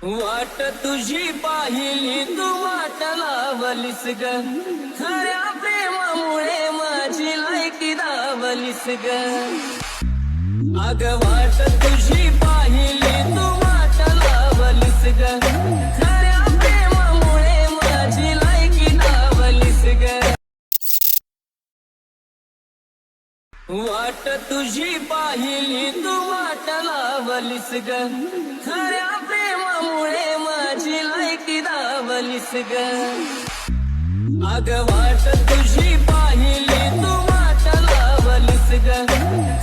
वाट तुझी पाहिली तू वाट लावलीस ग, खऱ्या प्रेमामुळे माझी लायकी दावलीस ग. अग वाट तुझी पाहिली तू वाट लावलीस ग, खऱ्या प्रेमामुळे माझी लायकी दावलीस ग. वाट तुझी पाहिली तू वाट लावलीस ग, खऱ्या प्रेमामुळे माझी लायकी दावलीस ग. अग वाट तुझी पाहिली तू वाट लावलीस ग,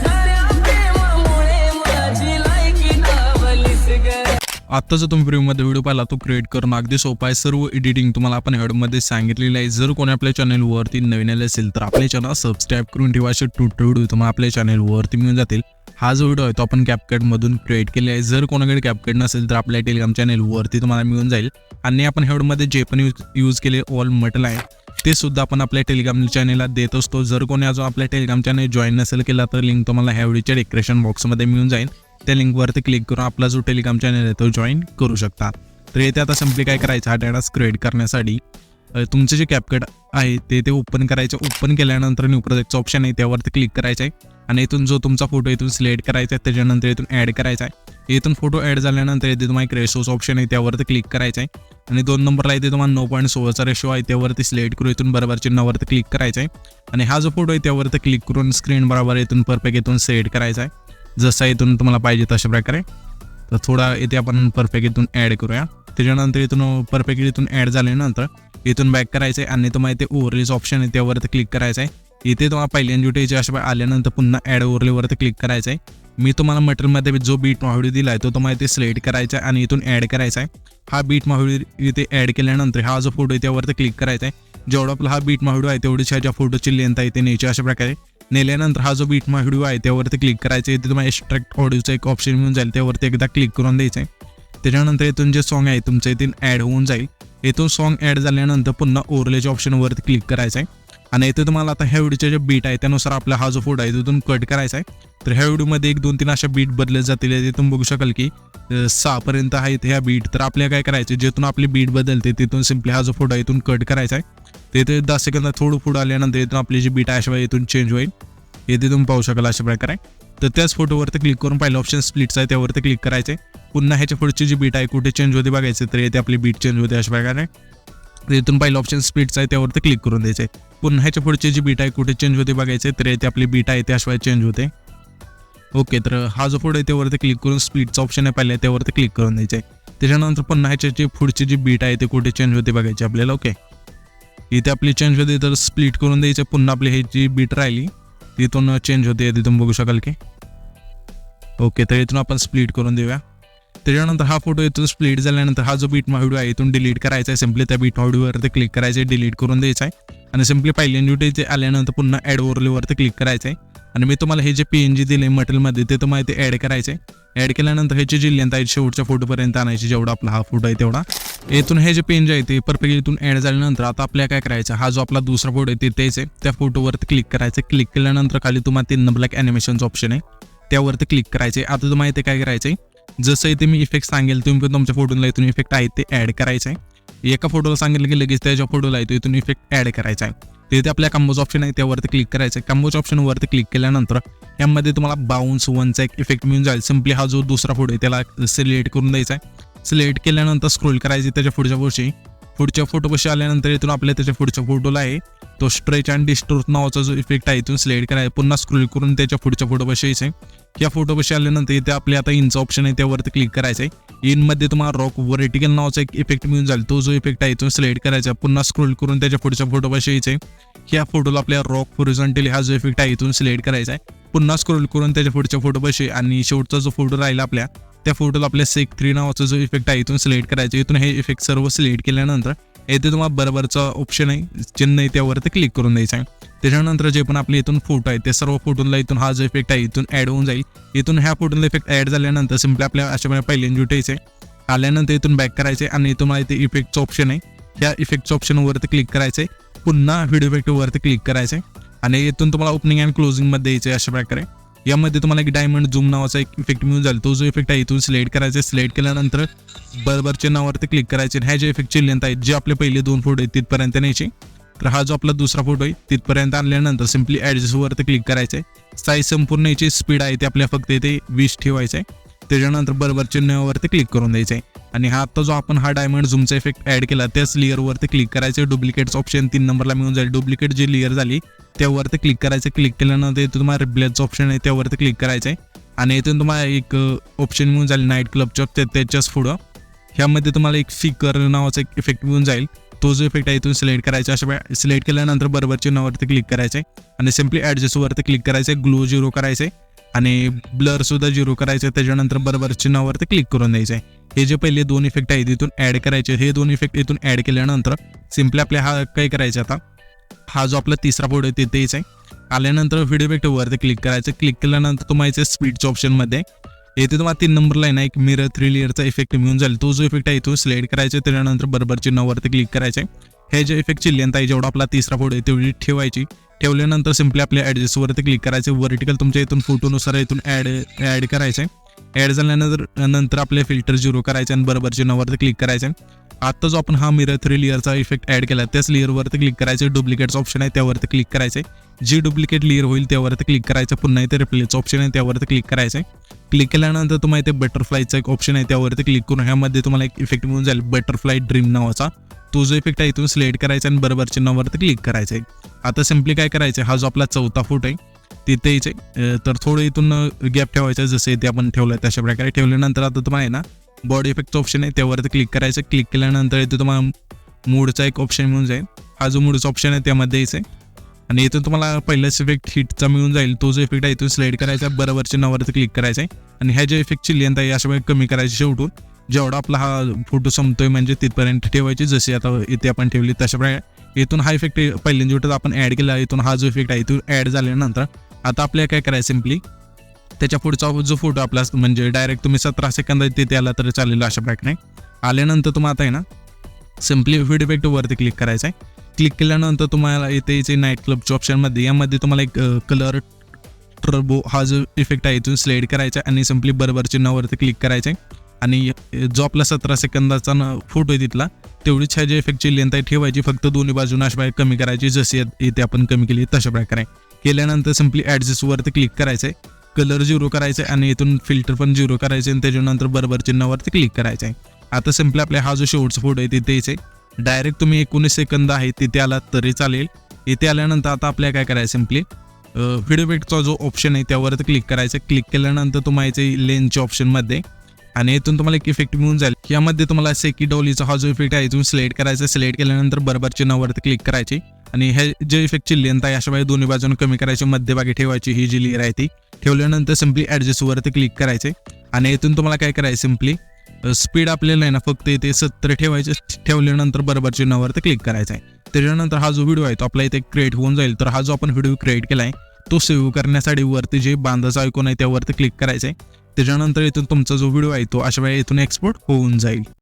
खऱ्या प्रेमामुळे माझी लायकी दावलीस ग. आता जर तुम्ही प्रीव्ह्यूमध्ये व्हिडिओ पाहिला तो क्रिएट करणं अगदी सोपं आहे. सर्व एडिटिंग तुम्हाला आपण हेडमध्ये सांगितलेलं आहे. जर कोणी आपल्या चॅनलवरती नवीन आले असेल तर आपले चॅनल सबस्क्राईब करून ठेवा. असे ट्युटोरियल व्हिडिओ तुम्हाला आपल्या चॅनलवरती मिळून जातील. हा जो व्हिडिओ आहे तो आपण कॅपकटमधून क्रिएट केला आहे. जर कोणाकडे कॅपकट नसेल तर आपल्या टेलिग्राम चॅनलवरती तुम्हाला मिळून जाईल. आणि आपण हेडमध्ये जे पण यूज केले ऑल म्हटलं आहे ते सुद्धा आपण आपल्या टेलिग्राम चॅनलला देत असतो. जर कोणी अजून आपल्या टेलिग्राम चॅनल जॉईन नसेल केला तर लिंक तुम्हाला ह्या व्हिडिओच्या डिस्क्रिप्शन बॉक्समध्ये मिळून जाईल. त्या लिंकवरती क्लिक करून आपला जो टेलिग्राम चॅनल आहे तो जॉईन करू शकता. तर येथे आता सिम्पली काय करायचं, हा डाटा क्रिएट करण्यासाठी तुमचे जे कॅपकट आहे ते ओपन करायचं. ओपन केल्यानंतर न्यू प्रोजेक्टचं ऑप्शन आहे त्यावरती क्लिक करायचं आहे आणि इथून जो तुमचा फोटो इथून सिलेक्ट करायचा आहे त्याच्यानंतर इथून ॲड करायचा आहे. इथून फोटो ॲड झाल्यानंतर इथे तुम्हाला एक रेशोचं ऑप्शन आहे त्यावरती क्लिक करायचं आहे आणि 2 नंबरला इथे तुम्हाला 9.16चा रेशो आहे त्यावरती सिलेक्ट करून इथून बरोबर चिन्हावरती क्लिक करायचं आहे आणि हा जो फोटो आहे त्यावरती क्लिक करून स्क्रीन बरोबर इथून परफेक्ट इथून सेट करायचा आहे जसा इथून तुम्हाला पाहिजे तशा प्रकारे. तर थोडा इथे आपण परफेक्ट इथून ॲड करूया. त्याच्यानंतर इथून परफेक्ट इथून ॲड झाल्यानंतर इथून बॅक करायचं आहे आणि तुम्हाला इथे ओव्हरलेचं ऑप्शन आहे त्यावरती क्लिक करायचं आहे. इथे तुम्हाला पहिल्यांदा जे अशा आल्यानंतर पुन्हा ॲड ओव्हरलेवरती क्लिक करायचं आहे. मी तुम्हाला मटेरियलमध्ये जो बीट माहुडी दिला आहे तो तुम्हाला इथे सिलेक्ट करायचा आहे आणि इथून ॲड करायचा आहे. हा बीट माहुडी इथे ॲड केल्यानंतर हा जो फोटो आहे त्यावरती क्लिक करायचा आहे. जेवढा आपला हा बीट माहुडी आहे तेवढीच ह्याच्या फोटोची लेंथ आहे ते न्यायची अशा प्रकारे. नेल्यानंतर हा जो बीट व्हिडिओ आहे त्यावरती क्लिक करायचं. इथे तुम्हाला एक्स्ट्रॅक्ट ऑडिओचा एक ऑप्शन मिळून जाईल त्यावरती एकदा क्लिक करून द्यायचं आहे. त्याच्यानंतर इथून जे सॉन्ग आहे तुमचं इथून ॲड होऊन जाईल. इथून सॉन्ग ॲड झाल्यानंतर पुन्हा ओव्हरलेच्या ऑप्शनवरती क्लिक करायचं आहे आणि इथे तुम्हाला आता ह्या व्हिडिओचे जे बीट आहे त्यानुसार आपला हा जो फोटो आहे तिथून कट करायचा आहे. तर ह्या व्हिडिओमध्ये 1 2 3 अशा बीट बदलत जातील. तिथून बघू शकाल की 6 पर्यंत आहेत ह्या बीट. तर आपल्याला काय करायचं, जिथून आपली बीट बदलते तिथून सिम्पली हा जो फोटो आहे इथून कट करायचा आहे. तिथे 10 सेकंदात थोडं पुढं आल्यानंतर इथून आपली जी बीट आहे अशा इथून चेंज होईल. येथे तुम्ही पाहू शकाल अशा प्रकारे. तर त्याच फोटोवरती क्लिक करून पहिलं ऑप्शन स्प्लिट्स आहे त्यावरती क्लिक करायचे. पुन्हा ह्याच्या पुढची जी बीट आहे कुठे चेंज होते बघायचे तर येथे आपली बीट चेंज होते अशा प्रकारे. इथून पहिलं ऑप्शन स्प्लिट्स आहे त्यावरती क्लिक करून द्यायचे. पुन्हा ह्याच्या पुढची जी बीट आहे कुठे चेंज होते बघायचे तर येथे आपली बीट आहे त्याशिवाय चेंज होते. ओके, तर हा जो फोटो आहे त्यावरती क्लिक करून स्प्लिटचा ऑप्शन आहे पहिल्या त्यावरती क्लिक करून द्यायचे. त्याच्यानंतर पुन्हा ह्याची पुढची जी बीट आहे ते कुठे चेंज होते बघायचे आपल्याला. ओके, इथे आपली चेंज होते तर स्प्लिट करून द्यायचे. पुन्हा आपली ही जी बीट राहिली तिथून चेंज होते तिथून बघू शकाल की. ओके, तर इथून आपण स्प्लिट करून देऊया. त्याच्यानंतर हा फोटो इथून स्प्लिट झाल्यानंतर हा जो बीट व्हिडिओ आहे इथून डिलीट करायचा आहे. सिम्पली त्या बीट व्हिडिओवरती क्लिक करायचं आहे, डिलीट करून द्यायचं आहे आणि सिम्पली पहिल्यांदा ते आल्यानंतर पुन्हा ॲड ओव्हरलेवरती क्लिक करायचं आहे आणि मी तुम्हाला हे जे PNG दिले मटेरियलमध्ये ते तुम्हाला ते ॲड करायचं आहे. ॲड केल्यानंतर ह्याची जी लेंथ आहे शेवटच्या फोटोपर्यंत आणायची जेवढा आपला हा फोटो आहे तेवढा. इथून हे जे PNG आहे ते परफेक्ट इथून ॲड झाल्यानंतर आता आपल्याला काय करायचं, हा जो आपला दुसरा फोटो आहे तेच आहे त्या फोटोवरती क्लिक करायचं. क्लिक केल्यानंतर खाली तुम्हाला 3 नंबरला ॲनिमेशनचं ऑप्शन आहे त्यावरती क्लिक करायचे. आता तुम्हाला इथे काय करायचं आहे, जसं इथे मी इफेक्ट सांगेल तुम्ही पण तुमच्या फोटोला इथून इफेक्ट आहे ते ॲड करायचं आहे. एका फोटोला सांगितलं की लगेच त्याच्या फोटोला येतो इथून इफेक्ट ॲड करायचा आहे. तिथे आपल्या कॉम्बोचं ऑप्शन आहे त्यावरती क्लिक करायचं आहे. कॉम्बोच्या ऑप्शनवरती क्लिक केल्यानंतर यामध्ये तुम्हाला बाउन्स 1चा एक इफेक्ट मिळून जाईल. सिम्पली हा जो दुसरा फोटो आहे त्याला सिलेक्ट करून द्यायचा आहे. सिलेक्ट केल्यानंतर स्क्रोल करायची त्याच्या पुढच्या फोटोपाशी आल्यानंतर इथून आपल्या त्याच्या पुढच्या फोटोला आहे तो स्ट्रेच अँड डिस्टोर्ट नावाचा जो इफेक्ट आहे इथून सिलेक्ट करायचा. पुन्हा स्क्रोल करून त्याच्या पुढच्या फोटोपाशी यायचं. या फोटोपाशी आल्यानंतर इथे आपले आता इनचा ऑप्शन आहे त्यावरती क्लिक करायचं आहे. इनमध्ये तुम्हाला रॉक व्हर्टिकल नावाचा एक इफेक्ट मिळून जाईल. तो जो इफेक्ट आहे इथून सिलेक्ट करायचा. पुन्हा स्क्रोल करून त्याच्या पुढच्या फोटोपाशी यायचं. ह्या फोटोला आपल्या रॉक हॉरिझॉन्टली हा जो इफेक्ट आहे इथून सिलेक्ट करायचा आहे. पुन्हा स्क्रोल करून त्याच्या पुढच्या फोटोपाशी आणि शेवटचा जो फोटो राहिला आपल्या त्या फोटोला आपल्या सेक 3 नावाचा जो इफेक्ट आहे इथून सिलेक्ट करायचा. इथून हे इफेक्ट सर्व सिलेक्ट केल्यानंतर येथे तुम्हाला बरोबरचा ऑप्शन आहे चिन्ह आहे त्यावरती क्लिक करून द्यायचं आहे. त्याच्यानंतर जे पण आपले इथून फोटो आहे ते सर्व फोटोला इथून हा जो इफेक्ट आहे इथून ॲड होऊन जाईल. इथून ह्या फोटोला इफेक्ट ॲड झाल्यानंतर सिम्पली आपल्या अशा पहिल्यांदा उठायचं आहे. आल्यानंतर इथून बॅक करायचे आणि इथून इथे इफेक्टचं ऑप्शन आहे ह्या इफेक्टच्या ऑप्शनवरती क्लिक करायचं आहे. पुन्हा व्हिडिओ इफेक्टवरती क्लिक करायचं आहे आणि इथून तुम्हाला ओपनिंग अँड क्लोजिंगमध्ये द्यायचं आहे अशा प्रकारे. यामध्ये तुम्हाला एक डायमंड झूम नावाचा एक इफेक्ट मिळून जाईल. तो जो इफेक्ट आहे इथून सिलेक्ट करायचा. सिलेक्ट केल्यानंतर बरोबरच्या नावावरती क्लिक करायचे. ह्या जे इफेक्टची लेंथ आहे जे आपले पहिले 2 फोटो आहेत तिथपर्यंत न्यायचे. तर हा जो आपला दुसरा फोटो आहे तिथपर्यंत आणल्यानंतर सिम्पली ॲडजस्टवरती क्लिक करायचं आहे. साईज संपूर्ण याची स्पीड आहे ते आपल्या फक्त इथे 20 ठेवायचं आहे. त्याच्यानंतर बरोबर चिन्हावरती क्लिक करून द्यायचं आहे. आणि हा आता जो आपण हा डायमंड झूमचा इफेक्ट ॲड केला त्याच लेअरवरती क्लिक करायचं. डुप्लिकेट्स ऑप्शन 3 नंबरला मिळून जाईल. डुप्लिकेट जी लेअर झाली त्यावरती क्लिक करायचं. क्लिक केल्यानंतर इथं तुम्हाला रिप्लेसचं ऑप्शन आहे त्यावरती क्लिक करायचं आहे. आणि इथून तुम्हाला एक ऑप्शन मिळून जाईल नाईट क्लबच्या त्याच्याच पुढं ह्यामध्ये तुम्हाला एक फिकर नावाचा एक इफेक्ट मिळून जाईल. तो जो इफेक्ट आहे इथून सिलेक्ट करायचा. अशा सिलेक्ट केल्यानंतर बरोबर चिन्हावरती क्लिक करायचं आहे. आणि सिम्पली ॲडजस्टवरती क्लिक करायचं आहे. ग्लो 0 करायचं आहे. आणि ब्लर सुद्धा 0 करायचं. त्याच्यानंतर बरोबर चिन्हावरती क्लिक करून द्यायचं आहे. हे जे पहिले 2 इफेक्ट आहेत इथून ॲड करायचे. हे 2 इफेक्ट इथून ॲड केल्यानंतर सिम्पली आपल्या हा काय करायचं आता हा जो आपला तिसरा फोटो आहे तिथे यायचा आहे. आल्यानंतर व्हिडिओ इफेक्टवरती क्लिक करायचं. क्लिक केल्यानंतर तुम्हाला स्पीडच्या ऑप्शनमध्ये येथे तुम्हाला 3 नंबरला आहे ना एक मिरर 3 लेअरचा इफेक्ट मिळून जाईल. तो जो इफेक्ट आहे इथून सिलेक्ट करायचा. त्याच्यानंतर बरोबर चिन्हावरती क्लिक करायचं आहे. हे जे इफेक्टची लेंथ आहे जेवढा आपला तिसरा फोटो आहे तेवढी ठेवायची. ठेवल्यानंतर सिम्पली आपल्या ॲडजस्टवरती क्लिक करायचं. वर्टिकल तुमच्या इथून फोटोनुसार इथून ॲड करायचं आहे. ॲड झाल्यानंतर आपले फिल्टर 0 करायचे आणि बरोबर चिन्हावरती क्लिक करायचं. आता जो आपण हा मिरर 3 लेअरचा इफेक्ट ॲड केला त्याच लेअरवरती क्लिक करायचं. डुप्लिकेट्स ऑप्शन आहे त्यावरती क्लिक करायचं. जी डुप्लिकेट लेअर होईल त्यावरती क्लिक करायचं. पुन्हा इथे रिप्लेसचं ऑप्शन आहे त्यावरती क्लिक करायचं. क्लिक केल्यानंतर तुम्हाला इथे बटरफ्लायचा एक ऑप्शन आहे त्यावरती क्लिक करून ह्यामध्ये तुम्हाला एक इफेक्ट मिळून जाईल बटरफ्लाय ड्रीम नावाचा. तो जो इफेक्ट आहे इथून सिलेक्ट करायचा आणि बरोबर चिन्हावरती क्लिक करायचं आहे. आता सिम्पली काय करायचं हा जो आपला चौथा फोटो आहे तिथे यायचे. तर थोडं इथून गॅप ठेवायचं जसं इथे आपण ठेवलं तशा प्रकारे. ठेवल्यानंतर आता तुम्हाला आहे ना बॉडी इफेक्टचं ऑप्शन आहे त्यावरती क्लिक करायचं. क्लिक केल्यानंतर इथे तुम्हाला मूडचा एक ऑप्शन मिळून जाईल. हा जो मूडचा ऑप्शन आहे त्यामध्ये यायचं आहे. आणि इथून तुम्हाला पहिलाच इफेक्ट हिटचा मिळून जाईल. तो जो इफेक्ट आहे इथून सिलेक्ट करायचा. बरोबर चिन्हावरती क्लिक करायचं आहे. आणि ह्या ज्या इफेक्टची लेंथ आहे अशा कमी करायची. शेवटून जेवढा आपला हा फोटो संपतोय म्हणजे तिथपर्यंत ठेवायची. जशी आता इथे आपण ठेवली तशा प्रकारे इथून हा इफेक्ट पहिल्यांदा आपण ॲड केला. इथून हा जो इफेक्ट आहे इथून ॲड झाल्यानंतर आता आपल्याला काय करायचं सिम्पली त्याच्या पुढचा जो फोटो आपला म्हणजे डायरेक्ट तुम्ही 17 सेकंदात तिथे आला तर चालेल अशा प्रकारे. आल्यानंतर तुम्हाला आता आहे ना सिम्पली व्हिडिओ इफेक्टवरती क्लिक करायचं आहे. क्लिक केल्यानंतर तुम्हाला इथे यायचे नाईट क्लबच्या ऑप्शनमध्ये. यामध्ये तुम्हाला एक कलर टर्बो हा जो इफेक्ट आहे इथून सिलेक्ट करायचा आणि सिम्पली बरोबर चिन्हावरती क्लिक करायचं आहे. आणि जो आपला 17 सेकंदाचा फोटो आहे तिथला तेवढीच ह्या जे इफेक्टची लेंथ आहे ठेवायची. फक्त दोन्ही बाजून अशा कमी करायची जशी इथे आपण कमी केली तशा प्रकारे. केल्यानंतर सिम्पली ॲडजस्टवरती क्लिक करायचं आहे. कलर 0 करायचं आहे आणि इथून फिल्टर पण 0 करायचे आणि त्याच्यानंतर बरोबर चिन्हावरती क्लिक करायचं आहे. आता सिम्पली आपल्या हा जो शेवटचा फोटो आहे तिथे यायचे. डायरेक्ट तुम्ही 19 सेकंद आहे तिथे आलात तरी चालेल. इथे आल्यानंतर आता आपल्याला काय करायचं सिम्पली व्हिडिओ इफेक्टचा जो ऑप्शन आहे त्यावरती क्लिक करायचं. क्लिक केल्यानंतर तुम्हाला याचे लेन्सच्या ऑप्शनमध्ये आणि इथून तुम्हाला एक इफेक्ट मिळून जाईल. यामध्ये तुम्हाला सेकी डॉलीचा हा जो इफेक्ट आहे इथून सिलेक्ट करायचा. सिलेक्ट केल्यानंतर बरोबर चिन्हावरती क्लिक करायची. आणि हे जे इफेक्टची लेंथ आहे अशा दोन्ही बाजून कमी करायची. मध्यभागी ठेवायची. ही जी लेअर आहे ती ठेवल्यानंतर सिम्पली ॲडजस्टवरती क्लिक करायचे. आणि इथून तुम्हाला काय करायचं सिम्पली स्पीड आपल्याला आहे ना फक्त इथे 70 ठेवायचे. ठेवल्यानंतर बरोबर चिन्हावरती क्लिक करायचं आहे. त्याच्यानंतर हा जो व्हिडिओ आहे तो आपला इथे क्रिएट होऊन जाईल. तर हा जो आपण व्हिडिओ क्रिएट केला आहे तो सेव्ह करण्यासाठी वरती जे बांधाचा आयकॉन आहे त्यावरती क्लिक करायचं आहे. त्याच्यानंतर इथून तुमचा जो व्हिडिओ आहे तो अशा वेळी इथून एक्सपोर्ट होऊन जाईल.